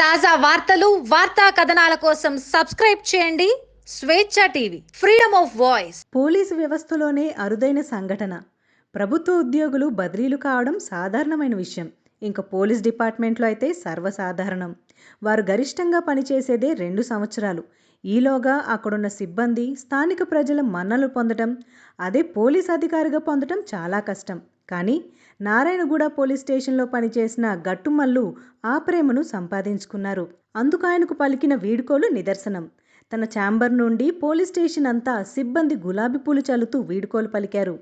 తాజా వార్తలు, వార్తా కథనాల కోసం సబ్స్క్రైబ్ చేయండి Swecha TV, freedom of voice. Police వ్యవస్థలోనే అరుదైన సంఘటన. ప్రభుత్వ ఉద్యోగులు బదిలీలు కావడం సాధారణమైన విషయం. ఇంకా పోలీస్ డిపార్ట్మెంట్లో అయితే సర్వసాధారణం. వారు గరిష్టంగా పనిచేసేదే 2 సంవత్సరాలు. ఈలోగా అక్కడున్న సిబ్బంది, స్థానిక ప్రజల మన్ననలు పొందడం, అదే పోలీస్ అధికారిగా పొందడం చాలా కష్టం. కానీ నారాయణగూడ పోలీస్ స్టేషన్లో పనిచేసిన గట్టుమల్లు ఆ ప్రేమను సంపాదించుకున్నారు. అందుకు ఆయనకు పలికిన వీడ్కోలు నిదర్శనం. తన ఛాంబర్ నుండి పోలీస్ స్టేషన్ అంతా సిబ్బంది గులాబీ పూలు చల్లుతూ వీడ్కోలు పలికారు.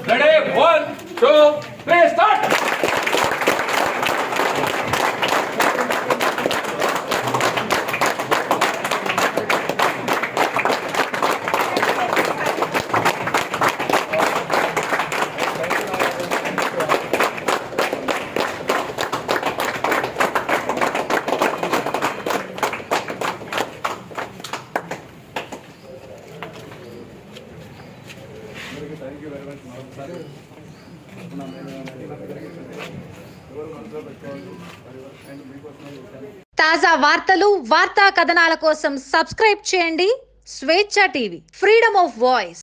Ready? 1, 2, 3, start! తాజా వార్తలు, వార్తా కథనాల కోసం సబ్స్క్రైబ్ చేయండి Swecha TV, freedom of voice.